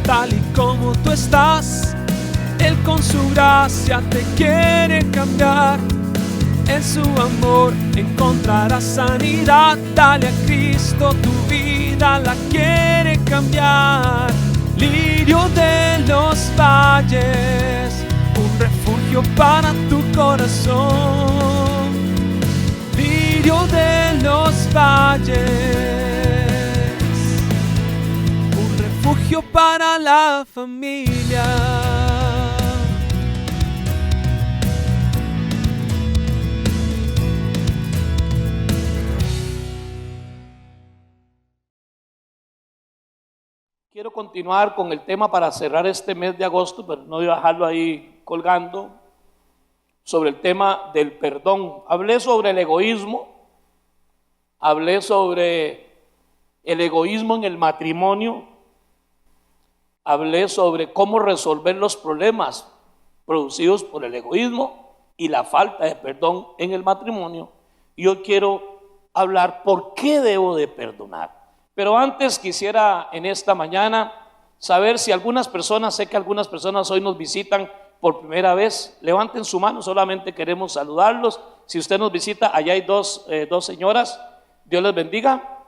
tal y como tú estás. Él con su gracia te quiere cambiar. En su amor encontrarás sanidad. Dale a Cristo, tu vida la quiere cambiar. Lirio de los valles, un refugio para tu corazón. Lirio de los valles, un refugio para la familia. Quiero continuar con el tema para cerrar este mes de agosto, pero no voy a dejarlo ahí colgando, sobre el tema del perdón. Hablé sobre el egoísmo, hablé sobre el egoísmo en el matrimonio, hablé sobre cómo resolver los problemas producidos por el egoísmo y la falta de perdón en el matrimonio. Y hoy quiero hablar por qué debo de perdonar. Pero antes quisiera en esta mañana saber si algunas personas, sé que algunas personas hoy nos visitan por primera vez. Levanten su mano, solamente queremos saludarlos. Si usted nos visita, allá hay dos señoras, Dios les bendiga.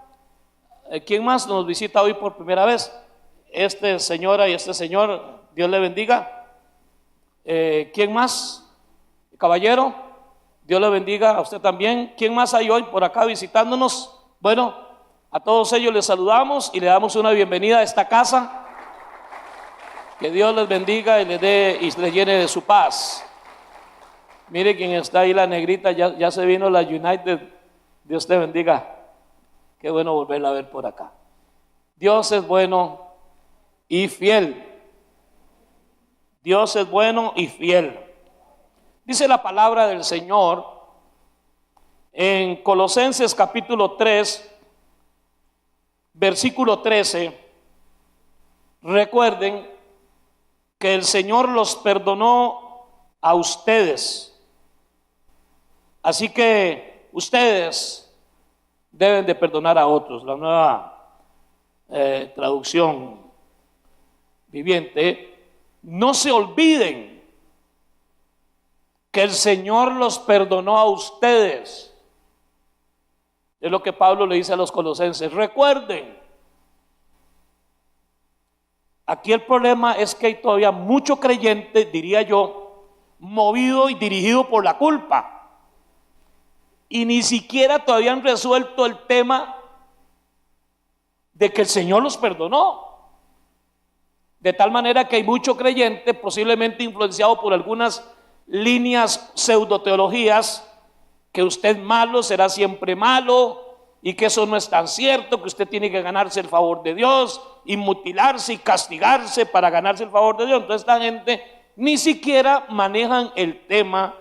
¿Quién más nos visita hoy por primera vez? Esta señora y este señor, Dios le bendiga. ¿Quién más? Caballero, Dios le bendiga a usted también. ¿Quién más hay hoy por acá visitándonos? Bueno, a todos ellos les saludamos y le damos una bienvenida a esta casa. Que Dios les bendiga y les dé y les llene de su paz. Mire quién está ahí, la negrita, ya se vino la United. Dios te bendiga. Qué bueno volverla a ver por acá. Dios es bueno y fiel. Dios es bueno y fiel. Dice la palabra del Señor en Colosenses capítulo 3, versículo 13. Recuerden que el Señor los perdonó a ustedes. Así que ustedes deben de perdonar a otros. La nueva traducción viviente. No se olviden que el Señor los perdonó a ustedes. Es lo que Pablo le dice a los colosenses. Recuerden, aquí el problema es que hay todavía mucho creyente, diría yo, movido y dirigido por la culpa. Y ni siquiera todavía han resuelto el tema de que el Señor los perdonó. De tal manera que hay mucho creyente, posiblemente influenciado por algunas líneas pseudoteologías, que usted malo será siempre malo y que eso no es tan cierto, que usted tiene que ganarse el favor de Dios y mutilarse y castigarse para ganarse el favor de Dios. Entonces esta gente ni siquiera manejan el tema,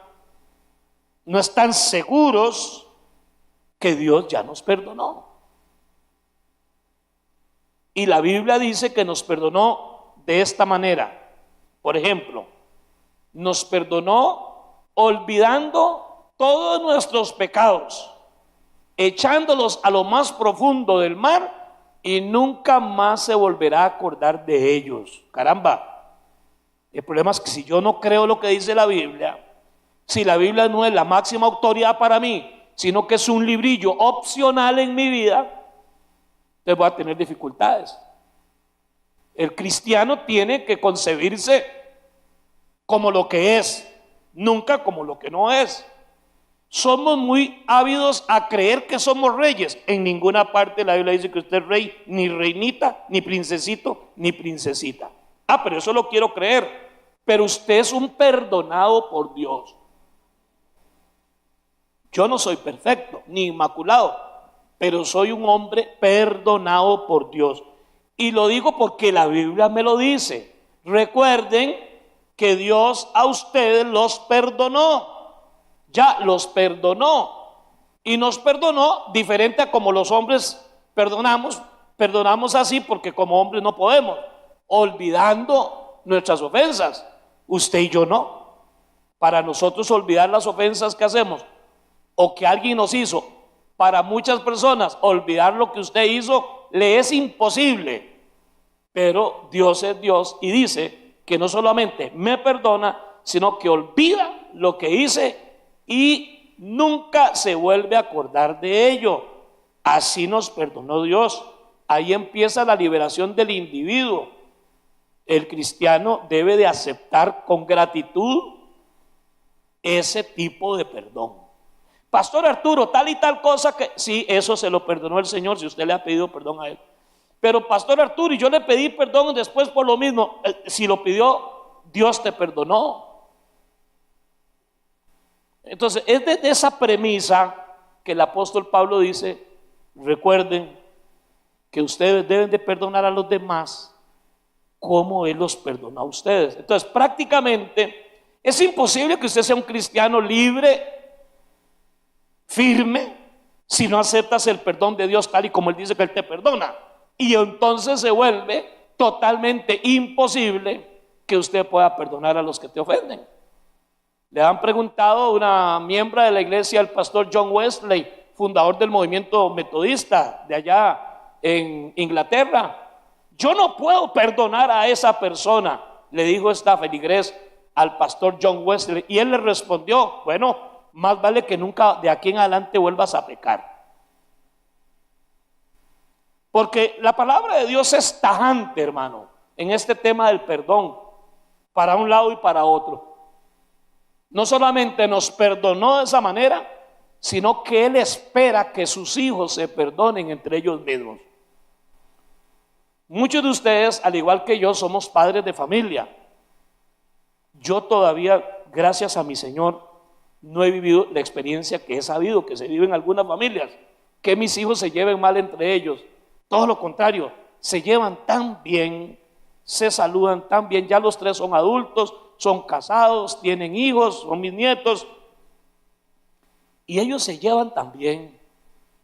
no están seguros que Dios ya nos perdonó. Y la Biblia dice que nos perdonó de esta manera. Por ejemplo, nos perdonó olvidando todos nuestros pecados, echándolos a lo más profundo del mar, y nunca más se volverá a acordar de ellos. Caramba, el problema es que si yo no creo lo que dice la Biblia, si la Biblia no es la máxima autoridad para mí, sino que es un librillo opcional en mi vida, entonces voy a tener dificultades. El cristiano tiene que concebirse como lo que es, nunca como lo que no es. Somos muy ávidos a creer que somos reyes. En ninguna parte la Biblia dice que usted es rey, ni reinita, ni princesito, ni princesita. Pero eso lo quiero creer. Pero usted es un perdonado por Dios. Yo no soy perfecto, ni inmaculado, pero soy un hombre perdonado por Dios. Y lo digo porque la Biblia me lo dice. Recuerden que Dios a ustedes los perdonó. Ya los perdonó. Y nos perdonó diferente a como los hombres perdonamos. Perdonamos así porque como hombres no podemos, olvidando nuestras ofensas. Usted y yo no. Para nosotros olvidar las ofensas que hacemos o que alguien nos hizo, para muchas personas olvidar lo que usted hizo le es imposible. Pero Dios es Dios y dice que no solamente me perdona, sino que olvida lo que hice y nunca se vuelve a acordar de ello. Así nos perdonó Dios. Ahí empieza la liberación del individuo. El cristiano debe de aceptar con gratitud ese tipo de perdón. Pastor Arturo, tal y tal cosa que sí, eso se lo perdonó el Señor si usted le ha pedido perdón a Él. Pero Pastor Arturo, y yo le pedí perdón después por lo mismo. Si lo pidió, Dios te perdonó. Entonces es desde esa premisa que el apóstol Pablo dice: recuerden que ustedes deben de perdonar a los demás como Él los perdonó a ustedes. Entonces prácticamente es imposible que usted sea un cristiano libre, firme, si no aceptas el perdón de Dios tal y como Él dice que Él te perdona. Y entonces se vuelve totalmente imposible que usted pueda perdonar a los que te ofenden. Le han preguntado a una miembro de la iglesia, el pastor John Wesley, fundador del movimiento metodista de allá en Inglaterra: yo no puedo perdonar a esa persona, le dijo esta feligres al pastor John Wesley. Y él le respondió: bueno, más vale que nunca de aquí en adelante vuelvas a pecar. Porque la palabra de Dios es tajante, hermano, en este tema del perdón, para un lado y para otro. No solamente nos perdonó de esa manera, sino que Él espera que sus hijos se perdonen entre ellos mismos. Muchos de ustedes, al igual que yo, somos padres de familia. Yo todavía, gracias a mi Señor, no he vivido la experiencia que he sabido que se vive en algunas familias, que mis hijos se lleven mal entre ellos. Todo lo contrario, se llevan tan bien, se saludan tan bien. Ya los tres son adultos, son casados, tienen hijos, son mis nietos, y ellos se llevan tan bien.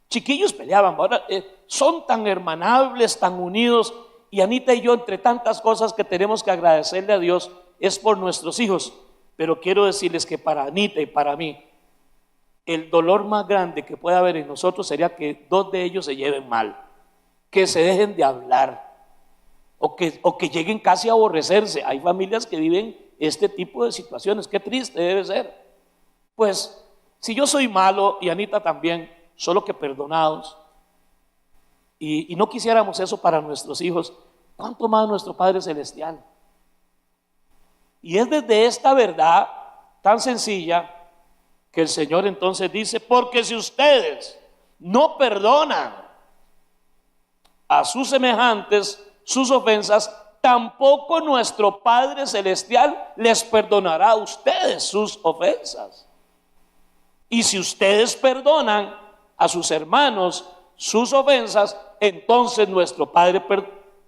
Chiquillos peleaban, ahora son tan hermanables, tan unidos. Y Anita y yo, entre tantas cosas que tenemos que agradecerle a Dios, es por nuestros hijos. Pero quiero decirles que para Anita y para mí, el dolor más grande que puede haber en nosotros sería que dos de ellos se lleven mal, que se dejen de hablar, o que lleguen casi a aborrecerse. Hay familias que viven este tipo de situaciones. Qué triste debe ser. Pues si yo soy malo y Anita también, solo que perdonados, y no quisiéramos eso para nuestros hijos, ¿cuánto más nuestro Padre Celestial? Y es desde esta verdad tan sencilla que el Señor entonces dice: porque si ustedes no perdonan a sus semejantes sus ofensas, tampoco nuestro Padre Celestial les perdonará a ustedes sus ofensas. Y si ustedes perdonan a sus hermanos sus ofensas, entonces nuestro Padre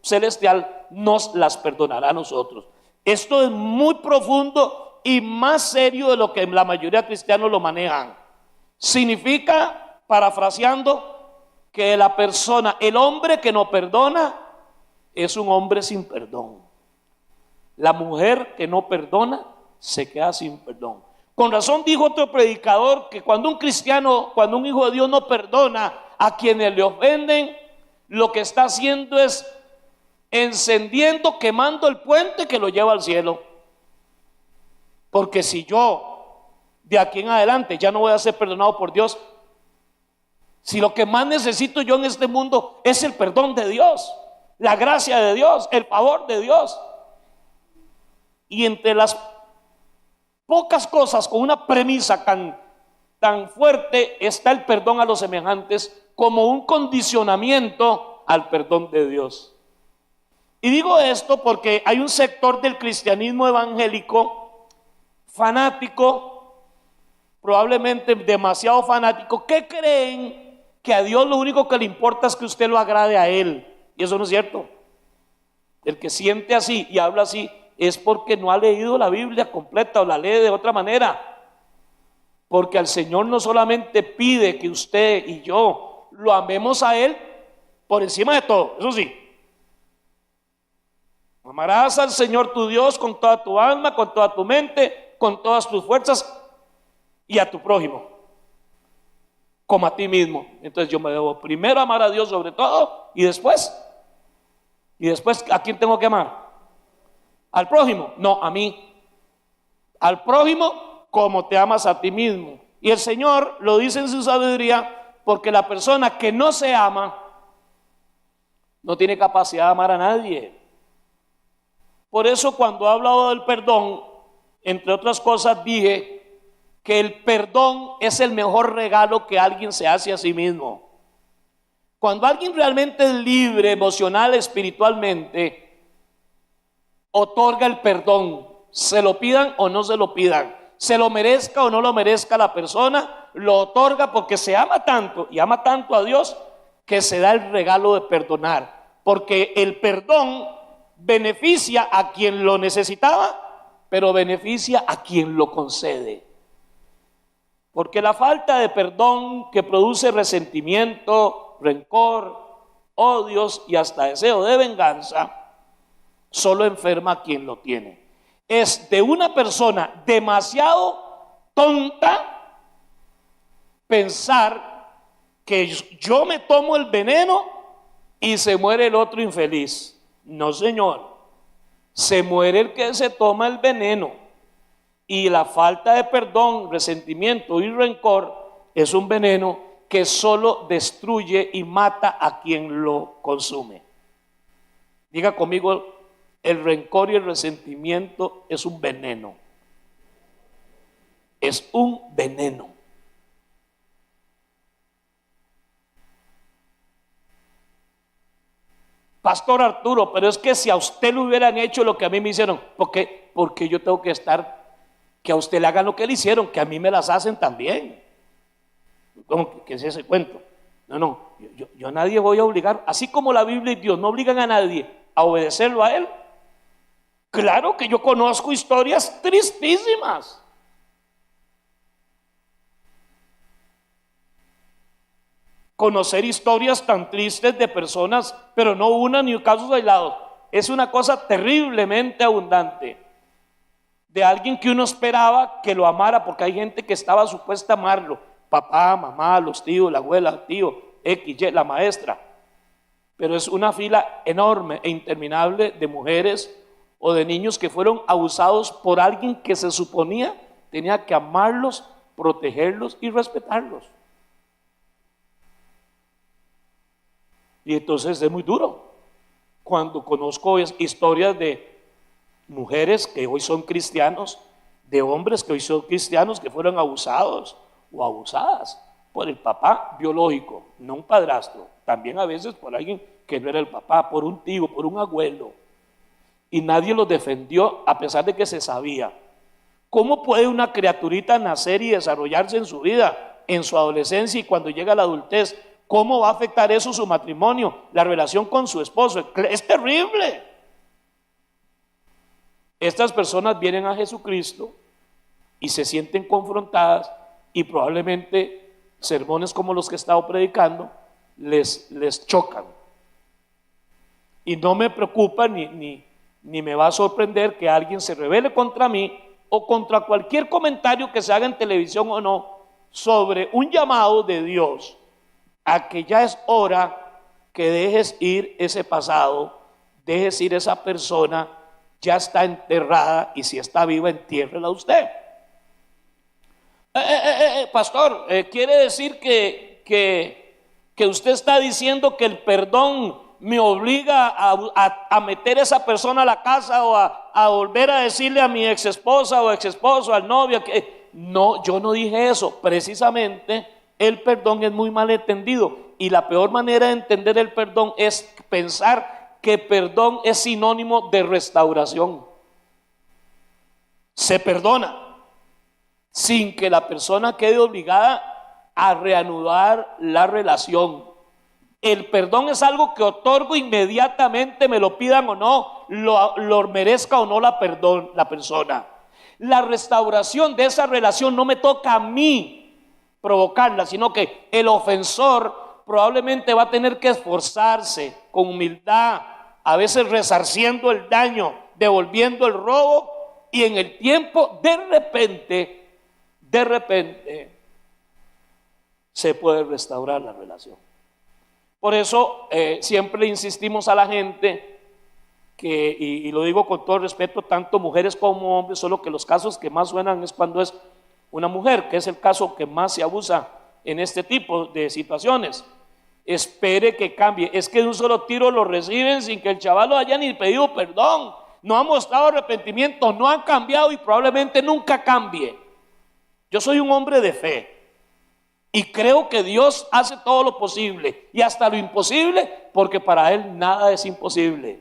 Celestial nos las perdonará a nosotros. Esto es muy profundo y más serio de lo que la mayoría de cristianos lo manejan. Significa, parafraseando, que la persona, el hombre que no perdona, es un hombre sin perdón. La mujer que no perdona se queda sin perdón. Con razón dijo otro predicador que cuando un cristiano, cuando un hijo de Dios no perdona a quienes le ofenden, lo que está haciendo es encendiendo, quemando el puente que lo lleva al cielo. Porque si yo de aquí en adelante ya no voy a ser perdonado por Dios, si lo que más necesito yo en este mundo es el perdón de Dios, la gracia de Dios, el favor de Dios, y entre las pocas cosas con una premisa tan fuerte está el perdón a los semejantes como un condicionamiento al perdón de Dios. Y digo esto porque hay un sector del cristianismo evangélico fanático, probablemente demasiado fanático, que creen que a Dios lo único que le importa es que usted lo agrade a Él. Y eso no es cierto. El que siente así y habla así es porque no ha leído la Biblia completa o la lee de otra manera. Porque al Señor no solamente pide que usted y yo lo amemos a Él por encima de todo, eso sí. Amarás al Señor tu Dios con toda tu alma, con toda tu mente, con todas tus fuerzas, y a tu prójimo como a ti mismo. Entonces yo me debo primero amar a Dios sobre todo y después Y después, ¿a quién tengo que amar? ¿Al prójimo? No, a mí. Al prójimo como te amas a ti mismo. Y el Señor lo dice en su sabiduría, porque la persona que no se ama no tiene capacidad de amar a nadie. Por eso cuando he hablado del perdón, entre otras cosas dije que el perdón es el mejor regalo que alguien se hace a sí mismo. Cuando alguien realmente es libre, emocional, espiritualmente, otorga el perdón, se lo pidan o no se lo pidan, se lo merezca o no lo merezca la persona, lo otorga porque se ama tanto y ama tanto a Dios que se da el regalo de perdonar, porque el perdón beneficia a quien lo necesitaba, pero beneficia a quien lo concede. Porque la falta de perdón, que produce resentimiento, rencor, odios y hasta deseo de venganza, solo enferma a quien lo tiene. Es de una persona demasiado tonta pensar que yo me tomo el veneno y se muere el otro infeliz. No, señor, se muere el que se toma el veneno. Y la falta de perdón, resentimiento y rencor es un veneno que solo destruye y mata a quien lo consume. Diga conmigo, el rencor y el resentimiento es un veneno. Es un veneno. Pastor Arturo, pero es que si a usted le hubieran hecho lo que a mí me hicieron, porque yo tengo que estar, que a usted le hagan lo que le hicieron, que a mí me las hacen también. ¿Cómo que es ese cuento? No, yo a nadie voy a obligar, así como la Biblia y Dios no obligan a nadie a obedecerlo a Él. Claro que yo conozco historias tristísimas. Conocer historias tan tristes de personas, pero no una ni casos aislados. Es una cosa terriblemente abundante. De alguien que uno esperaba que lo amara, porque hay gente que estaba supuesta a amarlo. Papá, mamá, los tíos, la abuela, el tío, X, Y, la maestra. Pero es una fila enorme e interminable de mujeres o de niños que fueron abusados por alguien que se suponía tenía que amarlos, protegerlos y respetarlos. Y entonces es muy duro cuando conozco historias de mujeres que hoy son cristianos, de hombres que hoy son cristianos que fueron abusados o abusadas por el papá biológico, no un padrastro, también a veces por alguien que no era el papá, por un tío, por un abuelo, y nadie los defendió a pesar de que se sabía. ¿Cómo puede una criaturita nacer y desarrollarse en su vida, en su adolescencia y cuando llega a la adultez? ¿Cómo va a afectar eso su matrimonio, la relación con su esposo? Es terrible. Estas personas vienen a Jesucristo y se sienten confrontadas y probablemente sermones como los que he estado predicando les chocan. Y no me preocupa ni me va a sorprender que alguien se rebele contra mí o contra cualquier comentario que se haga en televisión o no sobre un llamado de Dios a que ya es hora que dejes ir ese pasado, dejes ir esa persona, ya está enterrada y si está viva, entiérrela usted. Pastor, ¿quiere decir que usted está diciendo que el perdón me obliga a meter a esa persona a la casa o a volver a decirle a mi ex esposa o ex esposo, al novio? Que no, yo no dije eso. Precisamente el perdón es muy mal entendido y la peor manera de entender el perdón es pensar que perdón es sinónimo de restauración. Se perdona sin que la persona quede obligada a reanudar la relación. El perdón es algo que otorgo inmediatamente, me lo pidan o no, lo merezca o no la persona. La restauración de esa relación no me toca a mí provocarla, sino que el ofensor probablemente va a tener que esforzarse con humildad, a veces resarciendo el daño, devolviendo el robo, y en el tiempo de repente se puede restaurar la relación. Por eso siempre le insistimos a la gente y lo digo con todo respeto, tanto mujeres como hombres, solo que los casos que más suenan es cuando es una mujer, que es el caso que más se abusa en este tipo de situaciones. Espere que cambie. Es que de un solo tiro lo reciben sin que el chaval lo haya ni pedido perdón, no ha mostrado arrepentimiento, no ha cambiado y probablemente nunca cambie. Yo soy un hombre de fe y creo que Dios hace todo lo posible y hasta lo imposible, porque para Él nada es imposible.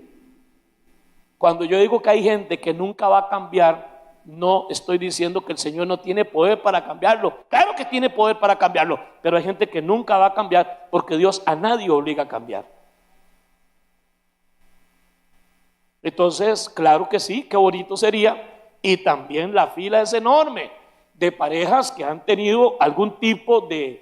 Cuando yo digo que hay gente que nunca va a cambiar, no estoy diciendo que el Señor no tiene poder para cambiarlo. Claro que tiene poder para cambiarlo, pero hay gente que nunca va a cambiar porque Dios a nadie obliga a cambiar. Entonces, claro que sí, qué bonito sería. Y también la fila es enorme de parejas que han tenido algún tipo de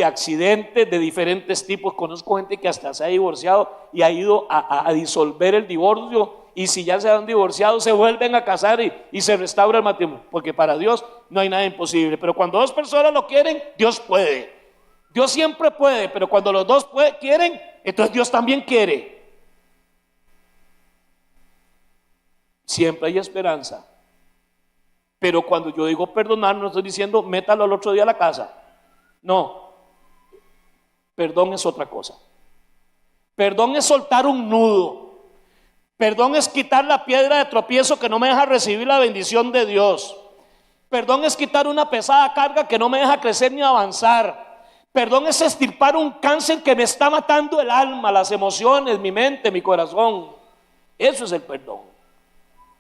accidente de diferentes tipos. Conozco gente que hasta se ha divorciado y ha ido a disolver el divorcio, y si ya se han divorciado se vuelven a casar y se restaura el matrimonio, porque para Dios no hay nada imposible. Pero cuando dos personas lo quieren, Dios puede. Dios siempre puede, pero cuando los dos quieren, entonces Dios también quiere. Siempre hay esperanza. Pero cuando yo digo perdonar, no estoy diciendo métalo al otro día a la casa. No, perdón es otra cosa. Perdón es soltar un nudo. Perdón es quitar la piedra de tropiezo que no me deja recibir la bendición de Dios. Perdón es quitar una pesada carga que no me deja crecer ni avanzar. Perdón es extirpar un cáncer que me está matando el alma, las emociones, mi mente, mi corazón. Eso es el perdón.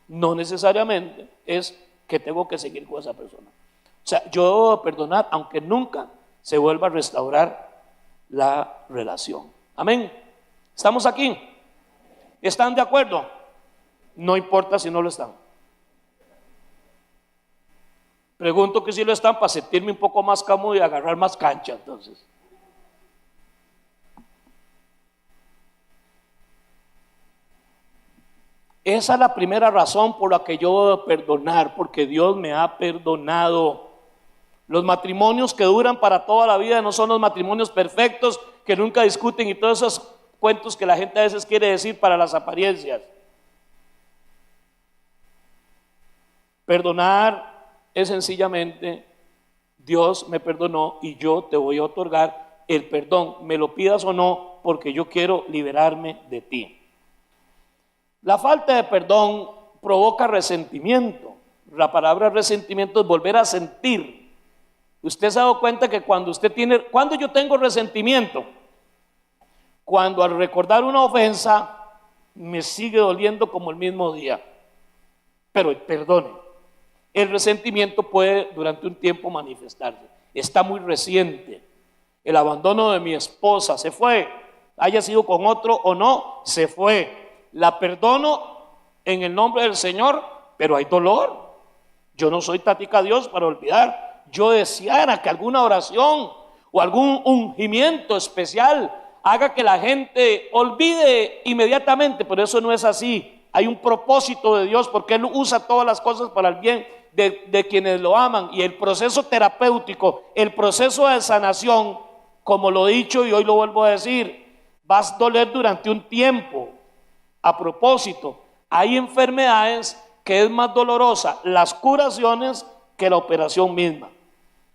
No necesariamente es que tengo que seguir con esa persona. O sea, yo debo perdonar aunque nunca se vuelva a restaurar la relación. Amén. ¿Estamos aquí? ¿Están de acuerdo? No importa si no lo están. Pregunto que si lo están para sentirme un poco más cómodo y agarrar más cancha entonces. Esa es la primera razón por la que yo debo perdonar, porque Dios me ha perdonado. Los matrimonios que duran para toda la vida no son los matrimonios perfectos que nunca discuten y todos esos cuentos que la gente a veces quiere decir para las apariencias. Perdonar es sencillamente: Dios me perdonó y yo te voy a otorgar el perdón, me lo pidas o no, porque yo quiero liberarme de ti. La falta de perdón provoca resentimiento. La palabra resentimiento es volver a sentir. Usted se ha dado cuenta que cuando yo tengo resentimiento, cuando al recordar una ofensa me sigue doliendo como el mismo día. Pero perdone, el resentimiento puede durante un tiempo manifestarse. Está muy reciente. El abandono de mi esposa se fue, haya sido con otro o no, se fue. La perdono en el nombre del Señor, pero hay dolor. Yo no soy tática Dios para olvidar. Yo deseara que alguna oración o algún ungimiento especial haga que la gente olvide inmediatamente, pero eso no es así. Hay un propósito de Dios, porque Él usa todas las cosas para el bien de quienes lo aman. Y el proceso terapéutico, el proceso de sanación, como lo he dicho y hoy lo vuelvo a decir, va a doler durante un tiempo. A propósito, hay enfermedades que es más dolorosa las curaciones que la operación misma.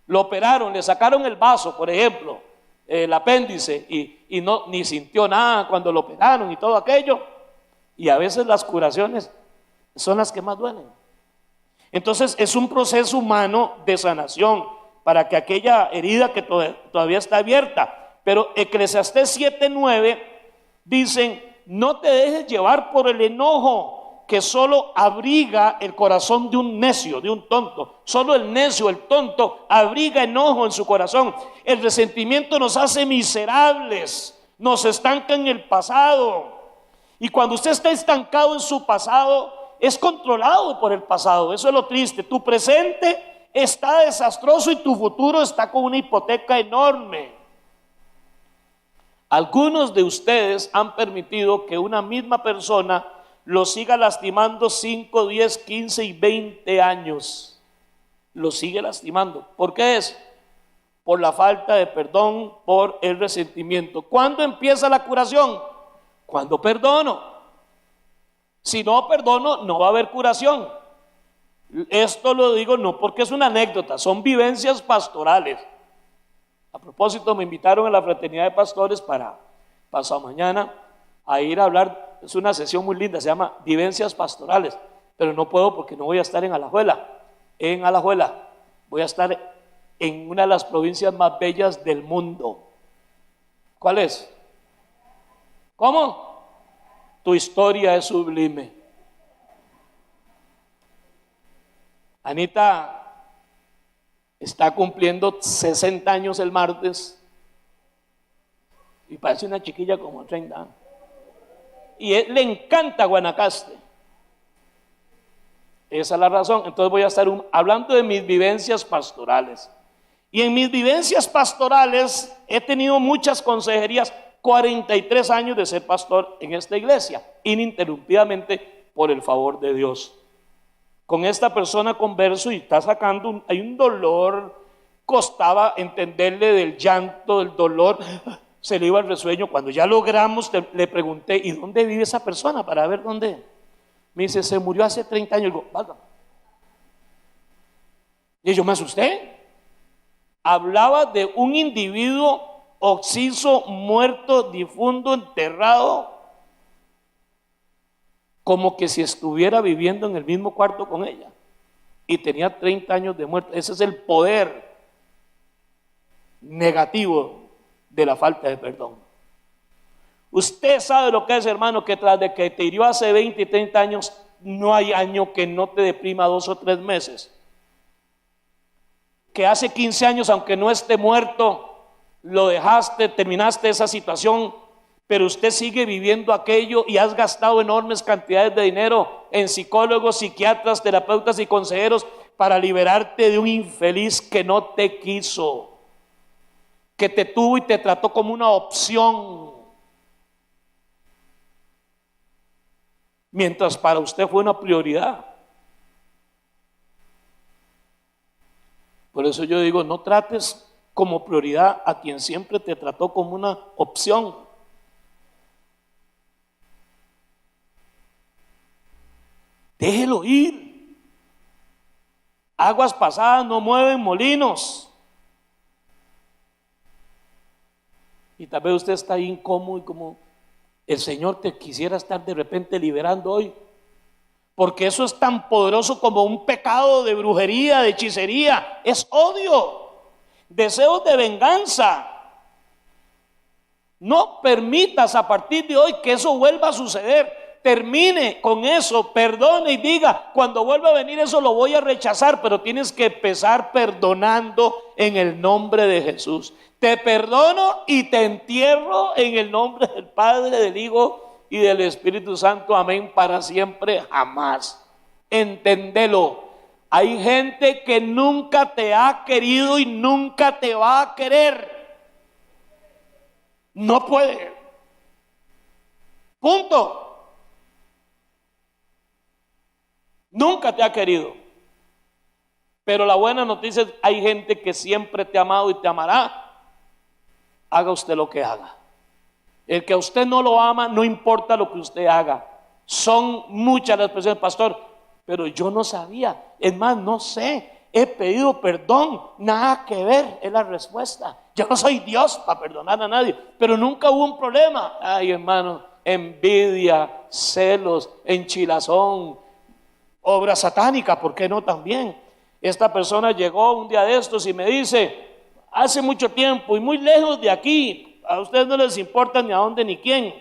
Lo operaron, le sacaron el vaso, por ejemplo, el apéndice, y no, ni sintió nada cuando lo operaron y todo aquello. Y a veces las curaciones son las que más duelen. Entonces es un proceso humano de sanación para que aquella herida que todavía está abierta. Pero Eclesiastés 7:9 dicen: no te dejes llevar por el enojo, que solo abriga el corazón de un necio, de un tonto. Solo el necio, el tonto, abriga enojo en su corazón. El resentimiento nos hace miserables, nos estanca en el pasado. Y cuando usted está estancado en su pasado, es controlado por el pasado. Eso es lo triste. Tu presente está desastroso y tu futuro está con una hipoteca enorme. Algunos de ustedes han permitido que una misma persona los siga lastimando 5, 10, 15 y 20 años. Los sigue lastimando. ¿Por qué es? Por la falta de perdón, por el resentimiento. ¿Cuándo empieza la curación? Cuando perdono. Si no perdono, no va a haber curación. Esto lo digo no porque es una anécdota, son vivencias pastorales. A propósito, me invitaron a la fraternidad de pastores para pasado mañana a ir a hablar. Es una sesión muy linda, se llama Vivencias Pastorales, pero no puedo porque no voy a estar en Alajuela. En Alajuela voy a estar en una de las provincias más bellas del mundo. ¿Cuál es? ¿Cómo? Tu historia es sublime. Anita está cumpliendo 60 años el martes y parece una chiquilla como 30 años. Y le encanta Guanacaste. Esa es la razón. Entonces voy a estar hablando de mis vivencias pastorales. Y en mis vivencias pastorales he tenido muchas consejerías, 43 años de ser pastor en esta iglesia, ininterrumpidamente por el favor de Dios. Con esta persona converso y está sacando, hay un dolor, costaba entenderle del llanto, del dolor, se le iba el resueño. Cuando ya logramos, le pregunté, ¿y dónde vive esa persona? Para ver dónde. Me dice, se murió hace 30 años. Y digo, válgame. Y yo me asusté. Hablaba de un individuo occiso, muerto, difunto, enterrado, como que si estuviera viviendo en el mismo cuarto con ella. Y tenía 30 años de muerte. Ese es el poder negativo de la falta de perdón. Usted sabe lo que es, hermano, que tras de que te hirió hace 20 y 30 años, no hay año que no te deprima 2 o 3 meses. Que hace 15 años, aunque no esté muerto, lo dejaste, terminaste esa situación, pero usted sigue viviendo aquello y has gastado enormes cantidades de dinero en psicólogos, psiquiatras, terapeutas y consejeros para liberarte de un infeliz que no te quiso, que te tuvo y te trató como una opción, mientras para usted fue una prioridad. Por eso yo digo, no trates como prioridad a quien siempre te trató como una opción. Déjelo ir. Aguas pasadas no mueven molinos. Y tal vez usted está ahí incómodo y como el Señor te quisiera estar de repente liberando hoy. Porque eso es tan poderoso como un pecado de brujería, de hechicería. Es odio, deseos de venganza. No permitas a partir de hoy que eso vuelva a suceder. Termine con eso, perdone y diga, cuando vuelva a venir eso lo voy a rechazar, pero tienes que empezar perdonando en el nombre de Jesús. Te perdono y te entierro en el nombre del Padre, del Hijo y del Espíritu Santo, amén, para siempre, jamás. Entendelo. Hay gente que nunca te ha querido y nunca te va a querer. No puede. Punto. Nunca te ha querido. Pero la buena noticia es, hay gente que siempre te ha amado y te amará. Haga usted lo que haga. El que a usted no lo ama, no importa lo que usted haga. Son muchas las personas, pastor, pero yo no sabía. Es más, no sé. He pedido perdón. Nada que ver, es la respuesta. Yo no soy Dios para perdonar a nadie, pero nunca hubo un problema. Ay, hermano, envidia, celos, enchilazón, obra satánica, ¿por qué no también? Esta persona llegó un día de estos y me dice, hace mucho tiempo y muy lejos de aquí, a ustedes no les importa ni a dónde ni quién.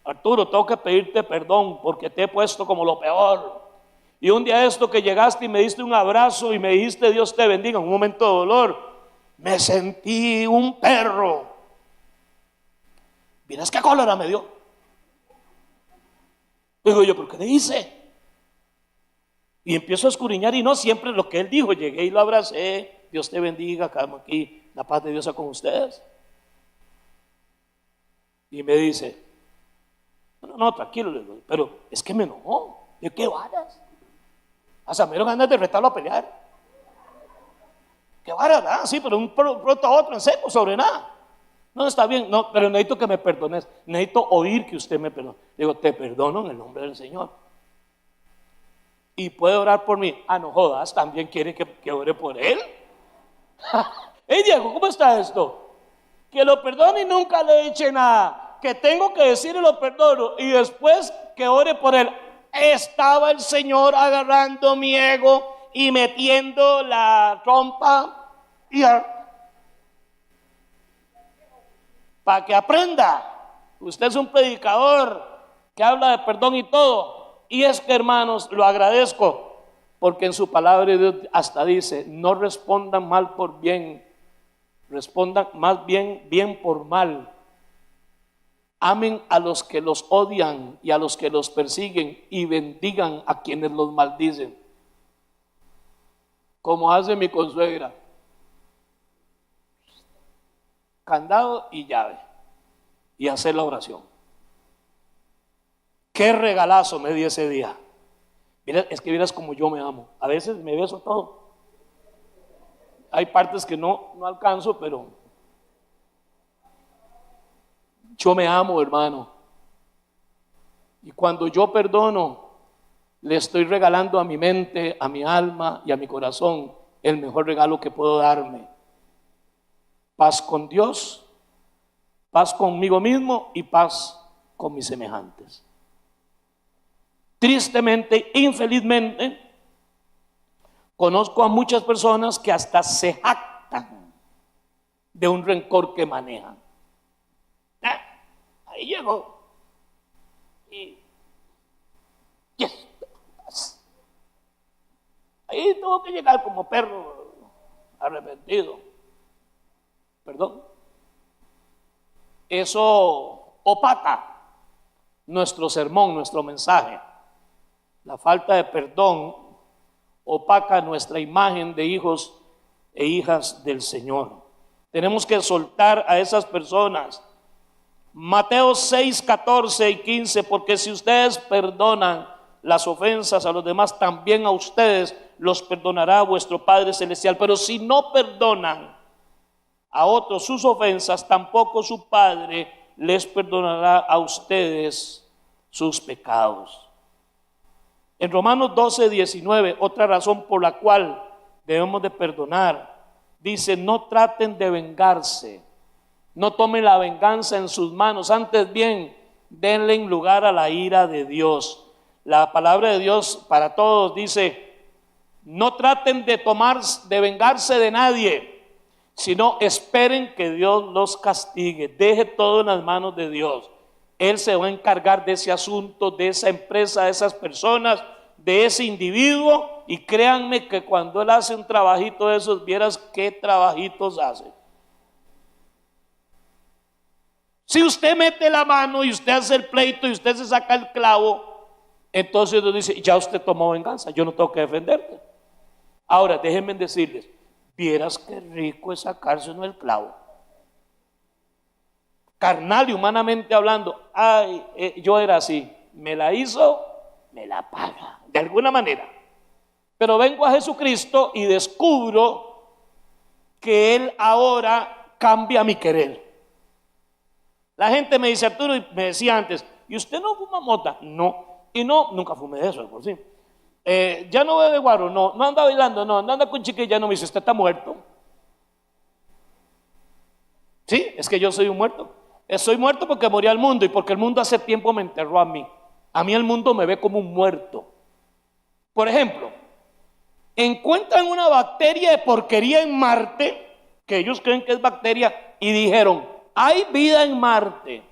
Arturo, tengo que pedirte perdón porque te he puesto como lo peor. Y un día de esto que llegaste y me diste un abrazo y me dijiste Dios te bendiga, en un momento de dolor, me sentí un perro. ¿Miras qué cólera me dio? Digo yo, ¿por qué le hice? Y empiezo a escudriñar y no siempre lo que él dijo. Llegué y lo abracé. Dios te bendiga, calma aquí. La paz de Dios sea con ustedes. Y me dice, no, tranquilo, pero es que me enojó. ¿De qué varas? Hasta me dieron ganas de retarlo a pelear. ¿Qué varas? Sí, pero un pronto a otro en seco, sobre nada. No, está bien, no, pero necesito que me perdones. Necesito oír que usted me perdone. Digo, te perdono en el nombre del Señor. Y puede orar por mí. Ah, no jodas, también quiere que ore por él. Hey Diego, ¿cómo está esto? Que lo perdone y nunca le eche nada. Que tengo que decirle lo perdono y después que ore por él. Estaba el Señor agarrando mi ego y metiendo la trompa y para que aprenda. Usted es un predicador que habla de perdón y todo. Y es que, hermanos, lo agradezco porque en su palabra de Dios hasta dice: no respondan mal por bien, respondan más bien bien por mal. Amen a los que los odian y a los que los persiguen y bendigan a quienes los maldicen, como hace mi consuegra. Candado y llave y hacer la oración. Qué regalazo me di ese día. Mira, es que vieras como yo me amo. A veces me beso todo. Hay partes que no alcanzo, pero yo me amo, hermano. Y cuando yo perdono, le estoy regalando a mi mente, a mi alma y a mi corazón el mejor regalo que puedo darme. Paz con Dios, paz conmigo mismo y paz con mis semejantes. Tristemente, infelizmente, conozco a muchas personas que hasta se jactan de un rencor que manejan. Ahí llegó. Y yes. Ahí tuvo que llegar como perro arrepentido. Perdón. Eso opaca nuestro sermón, nuestro mensaje. La falta de perdón opaca nuestra imagen de hijos e hijas del Señor. Tenemos que soltar a esas personas. Mateo 6, 14 y 15, porque si ustedes perdonan las ofensas a los demás, también a ustedes los perdonará vuestro Padre Celestial. Pero si no perdonan a otros sus ofensas, tampoco su Padre les perdonará a ustedes sus pecados. En Romanos 12, 19, otra razón por la cual debemos de perdonar, dice: no traten de vengarse, no tomen la venganza en sus manos, antes bien, denle lugar a la ira de Dios. La palabra de Dios para todos dice: no traten de vengarse de nadie, sino esperen que Dios los castigue. Deje todo en las manos de Dios. Él se va a encargar de ese asunto, de esa empresa, de esas personas, de ese individuo. Y créanme que cuando Él hace un trabajito de esos, vieras qué trabajitos hace. Si usted mete la mano y usted hace el pleito y usted se saca el clavo, entonces Dios dice: ya usted tomó venganza, yo no tengo que defenderte. Ahora déjenme decirles, vieras qué rico es sacarse uno el clavo. Carnal y humanamente hablando, yo era así, me la hizo, me la paga, de alguna manera. Pero vengo a Jesucristo y descubro que Él ahora cambia mi querer. La gente me dice: Arturo, y me decía antes, ¿y usted no fuma mota? No, y no, nunca fumé de eso, por sí. Ya no bebe guaro, no anda bailando, no anda con chiquilla, no. Me dice: usted está muerto. Sí, es que yo soy un muerto. Soy muerto porque morí al mundo y porque el mundo hace tiempo me enterró a mí. A mí el mundo me ve como un muerto. Por ejemplo, encuentran una bacteria de porquería en Marte, que ellos creen que es bacteria, y dijeron: hay vida en Marte.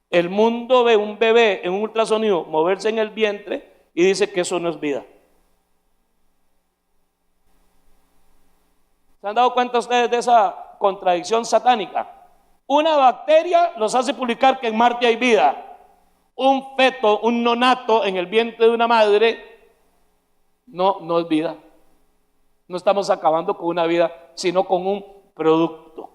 El mundo ve un bebé en un ultrasonido moverse en el vientre y dice que eso no es vida. ¿Se han dado cuenta ustedes de esa contradicción satánica? Una bacteria los hace publicar que en Marte hay vida. Un feto, un nonato en el vientre de una madre, no es vida. No estamos acabando con una vida, sino con un producto.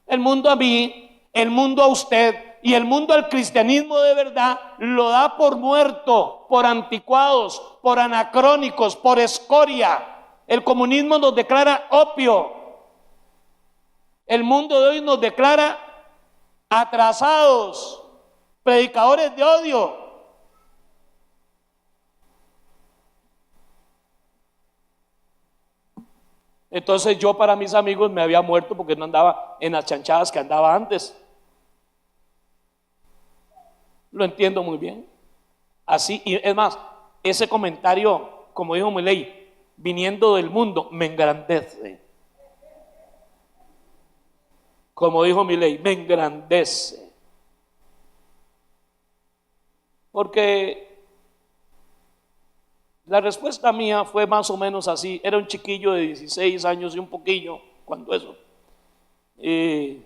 El mundo a mí, el mundo a usted y el mundo al cristianismo de verdad lo da por muerto, por anticuados, por anacrónicos, por escoria. El comunismo nos declara opio. El mundo de hoy nos declara atrasados, predicadores de odio. Entonces yo para mis amigos me había muerto porque no andaba en las chanchadas que andaba antes. Lo entiendo muy bien. Así, y es más, ese comentario, como dijo Milei, viniendo del mundo, me engrandece. Como dijo Milei, me engrandece. Porque la respuesta mía fue más o menos así. Era un chiquillo de 16 años y un poquillo, cuando eso. Y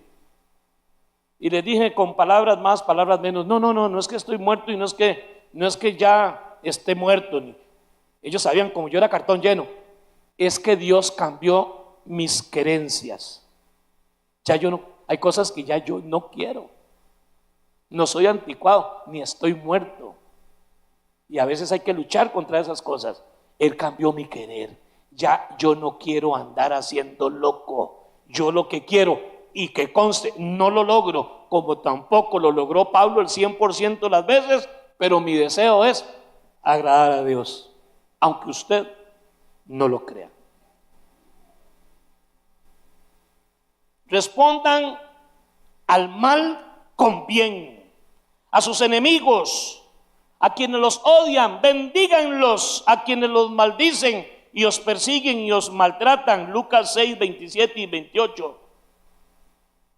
les dije con palabras más, palabras menos, no es que estoy muerto y no es que ya esté muerto. Ellos sabían como yo era cartón lleno. Es que Dios cambió mis querencias. Ya yo no, hay cosas que ya yo no quiero. No soy anticuado, ni estoy muerto. Y a veces hay que luchar contra esas cosas. Él cambió mi querer. Ya yo no quiero andar haciendo loco. Yo lo que quiero, y que conste, no lo logro, como tampoco lo logró Pablo el 100% de las veces, pero mi deseo es agradar a Dios, aunque usted no lo crea. Respondan al mal con bien, a sus enemigos, a quienes los odian, bendíganlos, a quienes los maldicen y os persiguen y os maltratan. Lucas 6, 27 y 28.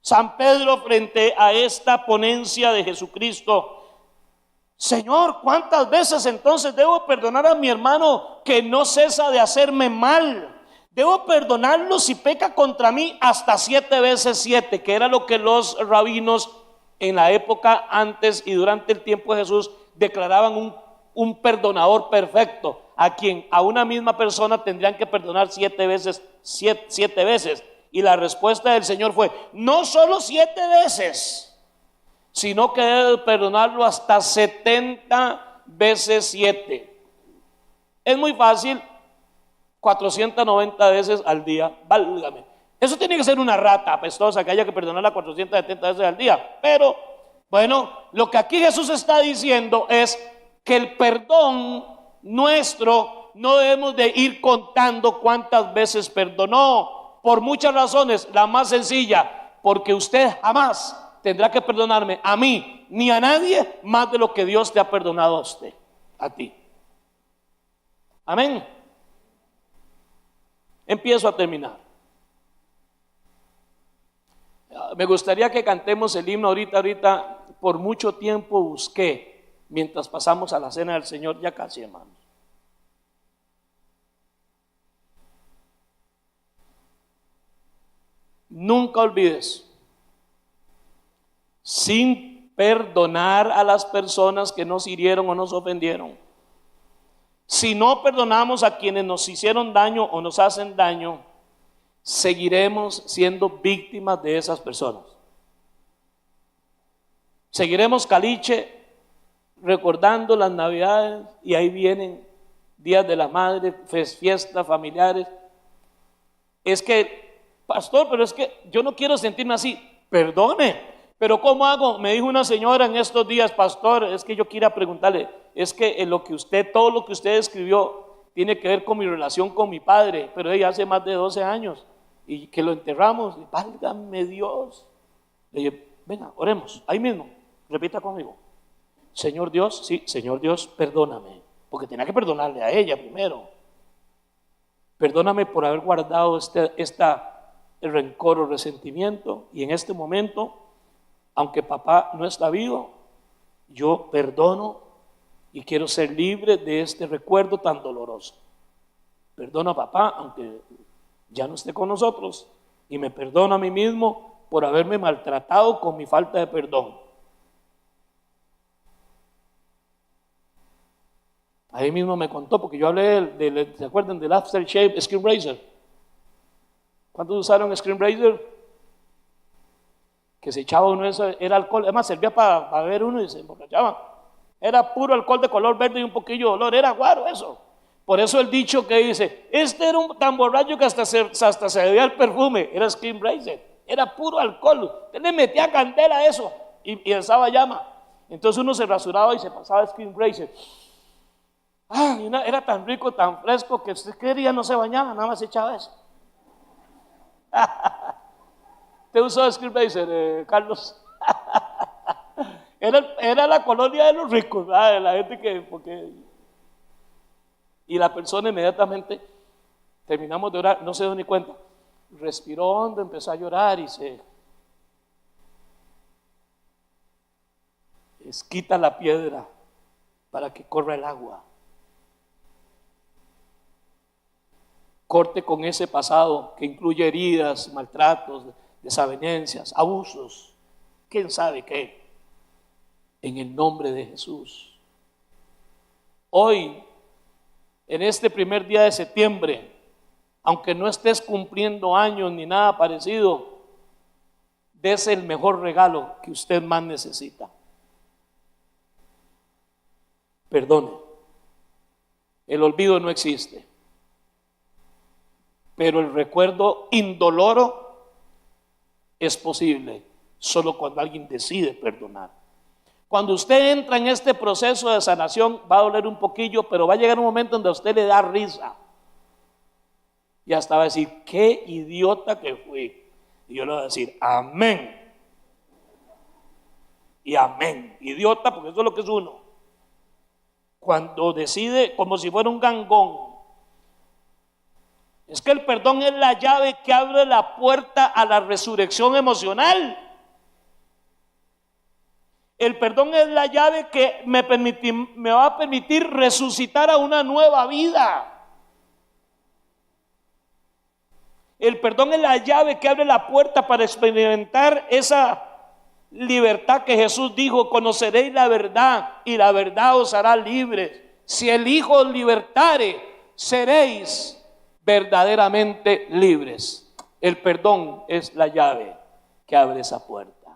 San Pedro, frente a esta ponencia de Jesucristo: Señor, ¿cuántas veces entonces debo perdonar a mi hermano que no cesa de hacerme mal? Debo perdonarlo si peca contra mí hasta 7 veces 7, que era lo que los rabinos en la época antes y durante el tiempo de Jesús declaraban un perdonador perfecto, a quien a una misma persona tendrían que perdonar 7 veces, 7 veces. Y la respuesta del Señor fue: no solo 7 veces, sino que debe perdonarlo hasta 70 veces 7. Es muy fácil, 490 veces al día, válgame. Eso tiene que ser una rata apestosa que haya que perdonarla 470 veces al día. Pero bueno, lo que aquí Jesús está diciendo es que el perdón nuestro no debemos de ir contando cuántas veces perdonó, por muchas razones. La más sencilla, porque usted jamás tendrá que perdonarme a mí ni a nadie más de lo que Dios te ha perdonado a usted, a ti. Amén. Empiezo a terminar. Me gustaría que cantemos el himno ahorita. Por mucho tiempo busqué, mientras pasamos a la cena del Señor, ya casi, hermanos. Nunca olvides, sin perdonar a las personas que nos hirieron o nos ofendieron, si no perdonamos a quienes nos hicieron daño o nos hacen daño, seguiremos siendo víctimas de esas personas. Seguiremos caliche recordando las navidades, y ahí vienen días de la madre, fiestas familiares. Es que, pastor, pero es que yo no quiero sentirme así. Perdone, pero ¿cómo hago? Me dijo una señora en estos días: pastor, es que yo quiero preguntarle, es que todo lo que usted escribió tiene que ver con mi relación con mi padre, pero ella hace más de 12 años y que lo enterramos. Y válgame Dios. Le dije: venga, oremos, ahí mismo, repita conmigo: Señor Dios, sí, Señor Dios, perdóname, porque tenía que perdonarle a ella primero. Perdóname por haber guardado el rencor o resentimiento, y en este momento, aunque papá no está vivo, yo perdono y quiero ser libre de este recuerdo tan doloroso. Perdono a papá, aunque ya no esté con nosotros, y me perdono a mí mismo por haberme maltratado con mi falta de perdón. Ahí mismo me contó, porque yo hablé ¿se acuerdan del aftershave Screen Razor? ¿Cuántos usaron Screen Razor? Que se echaba uno eso, era alcohol, además servía para beber uno y se emborrachaba. Era puro alcohol de color verde y un poquillo de olor, era guaro eso. Por eso el dicho que dice: este era tan borracho que hasta se debía el perfume, era Screen Razor. era puro alcohol. Usted le metía candela a eso y alzaba llama. Entonces uno se rasuraba y se pasaba Skin Racer. Era tan rico, tan fresco, que usted quería no se bañaba, nada más se echaba eso. ¿Te usó Skin Racer, Carlos? Era la colonia de los ricos, ¿verdad? De la gente y la persona inmediatamente, terminamos de orar, no se dio ni cuenta, respiró hondo, empezó a llorar y se quita la piedra para que corra el agua. Corte con ese pasado que incluye heridas, maltratos, desavenencias, abusos, quién sabe qué, en el nombre de Jesús. Hoy, en este primer día de septiembre, aunque no estés cumpliendo años ni nada parecido, dese el mejor regalo que usted más necesita. Perdone. El olvido no existe, pero el recuerdo indoloro es posible solo cuando alguien decide perdonar. Cuando usted entra en este proceso de sanación, va a doler un poquillo, pero va a llegar un momento donde a usted le da risa. Y hasta va a decir, qué idiota que fui. Y yo le voy a decir, amén. Y amén. Idiota, porque eso es lo que es uno. Cuando decide, como si fuera un gangón. Es que el perdón es la llave que abre la puerta a la resurrección emocional. El perdón es la llave que me va a permitir resucitar a una nueva vida. El perdón es la llave que abre la puerta para experimentar esa libertad que Jesús dijo: conoceréis la verdad y la verdad os hará libres. Si el Hijo os libertare, seréis verdaderamente libres. El perdón es la llave que abre esa puerta.